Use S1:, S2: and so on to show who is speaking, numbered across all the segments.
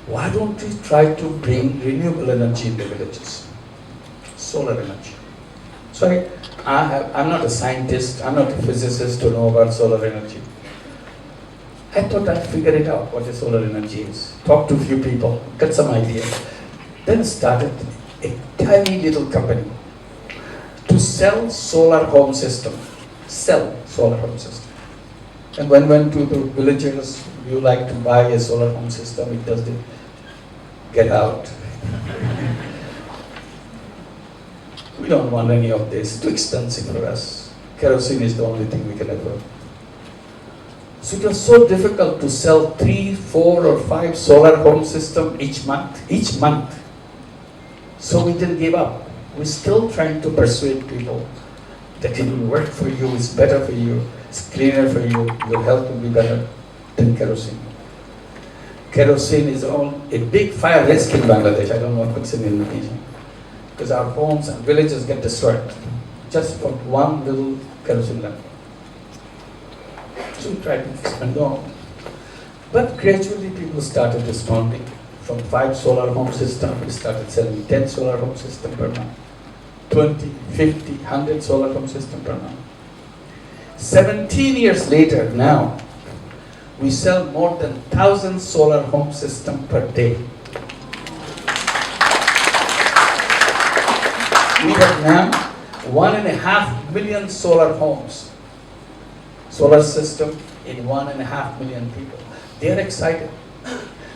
S1: Why don't we try to bring renewable energy in the villages? Solar energy. So I'm not a scientist, I'm not a physicist to know about solar energy. I thought I'd figure it out, what is solar energy is. Talk to a few people, get some idea. Then started a tiny little company to sell solar home system. Sell solar home system. And when went to the villagers, you like to buy a solar home system, it doesn't get out. We don't want any of this, too expensive for us. Kerosene is the only thing we can afford. So it was so difficult to sell 3, 4 or 5 solar home systems each month. So we didn't give up. We're still trying to persuade people that it will work for you, it's better for you, it's cleaner for you, your health will be better than kerosene. Kerosene is a big fire risk in Bangladesh. I don't know what's in Indonesia. Because our homes and villages get destroyed just from one little kerosene lamp. So we tried to expand on. But gradually people started responding. From 5 solar home systems, we started selling 10 solar home systems per month. 20, 50, 100 solar home systems per month. 17 years later now, we sell more than 1,000 solar home systems per day. We have now 1.5 million solar homes, solar system in 1.5 million people. They are excited.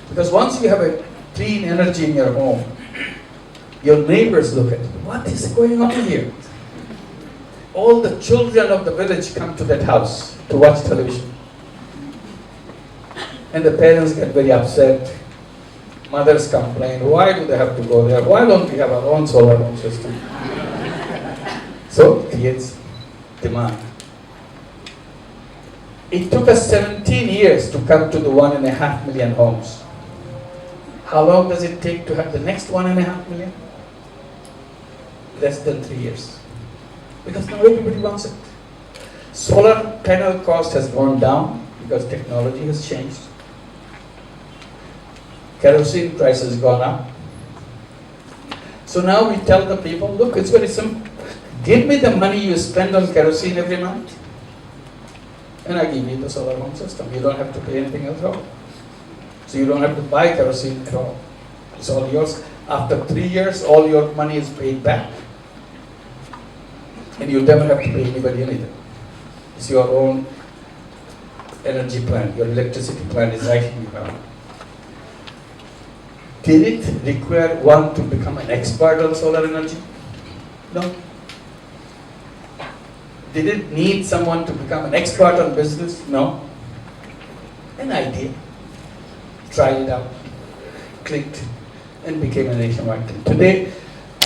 S1: Because once you have a clean energy in your home, your neighbors look at it. What is going on here? All the children of the village come to that house to watch television. And the parents get very upset. Mothers complain, why do they have to go there? Why don't we have our own solar home system? So it creates demand. It took us 17 years to come to the 1.5 million homes. How long does it take to have the next 1.5 million? Less than 3 years. Because now everybody wants it. Solar panel cost has gone down because technology has changed. Kerosene price has gone up. So now we tell the people, look, it's very simple. Give me the money you spend on kerosene every month, and I give you the solar home system. You don't have to pay anything at all. So you don't have to buy kerosene at all. It's all yours. After 3 years, all your money is paid back. And you never have to pay anybody anything. It's your own energy plan. Your electricity plan is right in your ground. Did it require one to become an expert on solar energy? No. Did it need someone to become an expert on business? No. An idea. Tried it out, clicked, and became a nationwide thing. Today,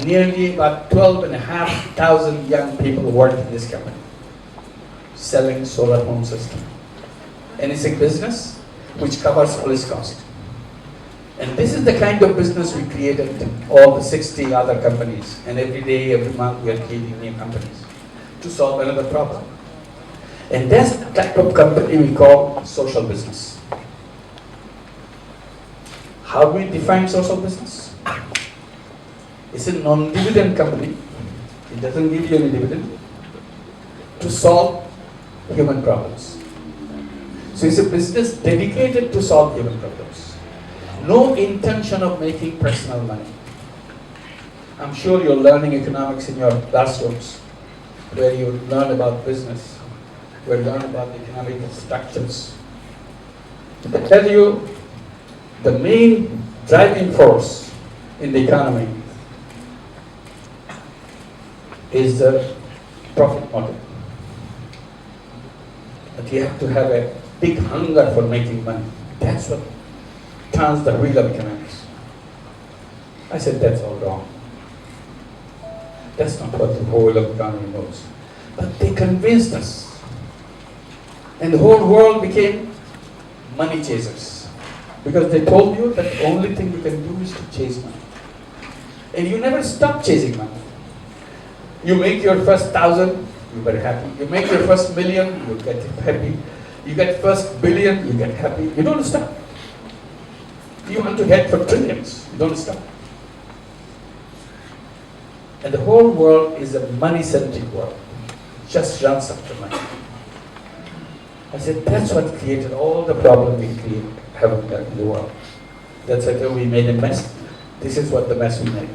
S1: nearly about 12,500 young people work in this company, selling solar home system. And it's a business which covers all its cost. And this is the kind of business we created all the 60 other companies. And every day, every month, we are creating new companies to solve another problem. And that's the type of company we call social business. How do we define social business? It's a non-dividend company. It doesn't give you any dividend to solve human problems. So it's a business dedicated to solve human problems. No intention of making personal money. I'm sure you're learning economics in your classrooms, where you learn about business, where you learn about economic structures. I tell you, the main driving force in the economy is the profit motive. But you have to have a big hunger for making money. That's what turns the wheel of economics. I said, that's all wrong. That's not what the whole of economy knows. But they convinced us. And the whole world became money chasers. Because they told you that the only thing you can do is to chase money. And you never stop chasing money. You make your first 1,000, you're very happy. You make your first million, you get happy. You get first billion, you get happy. You don't stop. You want to head for trillions. Don't stop. And the whole world is a money-centric world. Just runs after money. I said, that's what created all the problems we have in the world. That's why we made a mess. This is what the mess we made.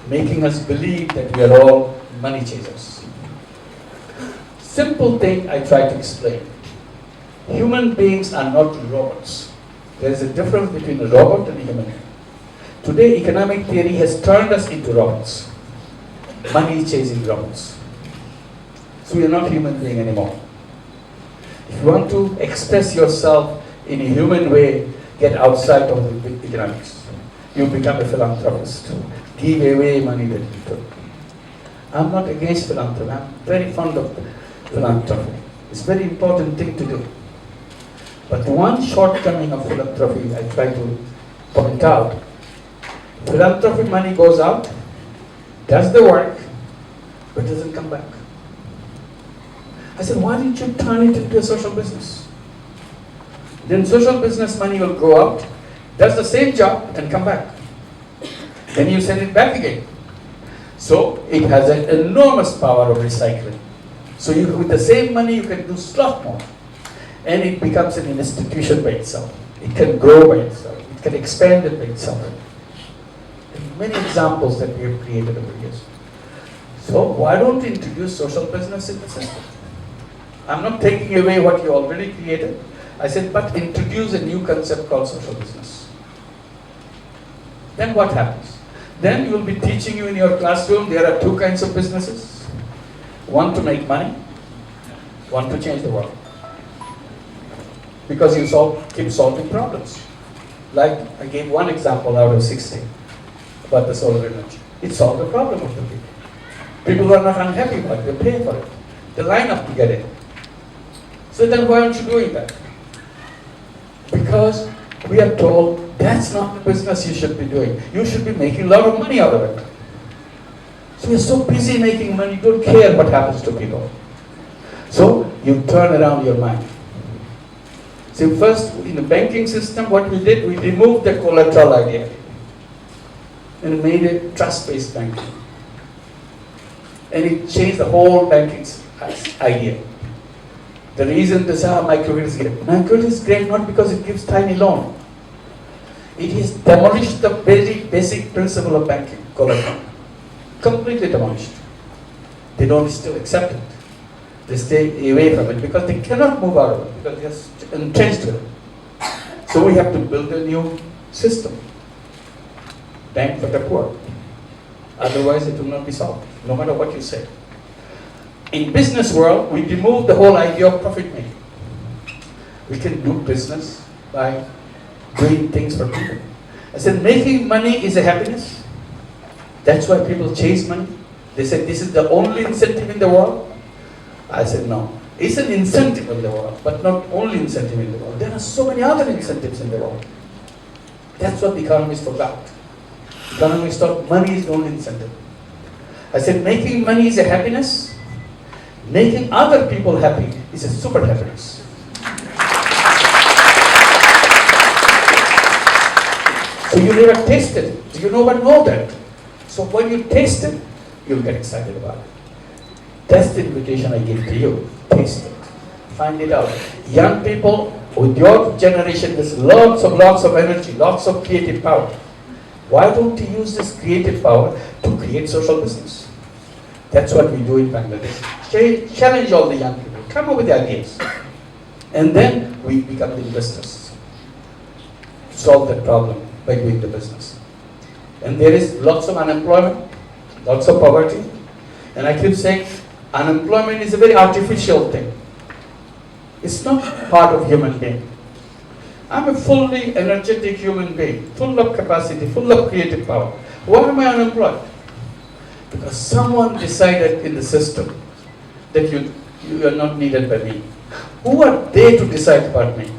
S1: Making us believe that we are all money chasers. Simple thing I try to explain. Human beings are not robots. There is a difference between a robot and a human being. Today, economic theory has turned us into robots. Money chasing robots. So we are not human being anymore. If you want to express yourself in a human way, get outside of the economics. You become a philanthropist. Give away money that you took. I'm not against philanthropy. I'm very fond of philanthropy. It's a very important thing to do. But the one shortcoming of philanthropy I try to point out, philanthropy money goes out, does the work, but doesn't come back. I said, why didn't you turn it into a social business? Then social business money will go out, does the same job and come back. Then you send it back again. So it has an enormous power of recycling. So with the same money you can do a lot more. And it becomes an institution by itself. It can grow by itself. It can expand it by itself. And many examples that we have created over years. So why don't we introduce social business in the system? I'm not taking away what you already created. I said, but introduce a new concept called social business. Then what happens? Then you will be teaching you in your classroom, there are two kinds of businesses. One to make money, one to change the world. Because you keep solving problems. Like I gave one example out of 60 about the solar energy. It solved the problem of the people. People are not unhappy about it, they pay for it. They line up to get it. So then why aren't you doing that? Because we are told that's not the business you should be doing. You should be making a lot of money out of it. So you're so busy making money, you don't care what happens to people. So you turn around your mind. So first, in the banking system, what we did, we removed the collateral idea and made it trust-based banking. And it changed the whole banking idea. The reason this microcredit is great. Microcredit is great not because it gives tiny loan. It has demolished the very basic principle of banking, collateral. Completely demolished. They don't still accept it. They stay away from it because they cannot move out of it, because they're entrenched with it. So we have to build a new system. Bank for the poor. Otherwise it will not be solved, no matter what you say. In business world, we remove the whole idea of profit making. We can do business by doing things for people. I said, making money is a happiness. That's why people chase money. They said, this is the only incentive in the world. I said, no. It's an incentive in the world, but not only incentive in the world. There are so many other incentives in the world. That's what the economists forgot. Economists thought money is the only incentive. I said, making money is a happiness. Making other people happy is a super happiness. So you never tasted it. You never know that. So when you taste it, you'll get excited about it. That's the invitation I give to you. Taste it. Find it out. Young people, with your generation, there's lots of energy, lots of creative power. Why don't you use this creative power to create social business? That's what we do in Bangladesh. Challenge all the young people. Come up with the ideas. And then we become the investors. Solve that problem by doing the business. And there is lots of unemployment, lots of poverty. And I keep saying, unemployment is a very artificial thing. It's not part of human being. I'm a fully energetic human being, full of capacity, full of creative power. Why am I unemployed? Because someone decided in the system that you are not needed by me. Who are they to decide about me?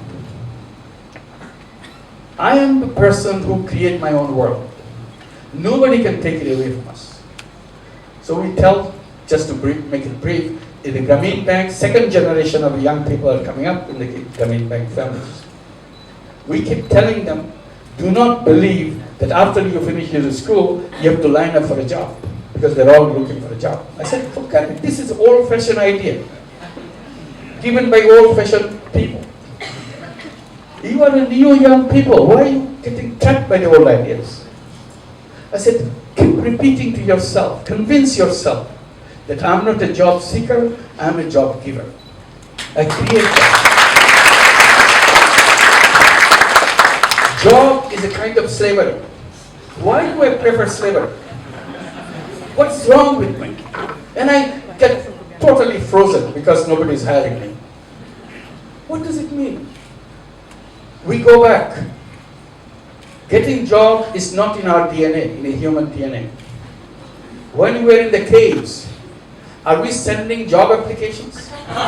S1: I am the person who create my own world. Nobody can take it away from us. So we tell, just to make it brief, in the Grameen Bank, second generation of young people are coming up in the Grameen Bank families. We keep telling them, do not believe that after you finish your school, you have to line up for a job, because they're all looking for a job. I said, forget it, this is an old-fashioned idea, given by old-fashioned people. You are a new young people, why are you getting trapped by the old ideas? I said, keep repeating to yourself, convince yourself that I'm not a job seeker, I'm a job giver. I create that. Job is a kind of slavery. Why do I prefer slavery? What's wrong with me? And I get totally frozen because nobody's hiring me. What does it mean? We go back. Getting job is not in our DNA, in a human DNA. When we were in the caves, are we sending job applications?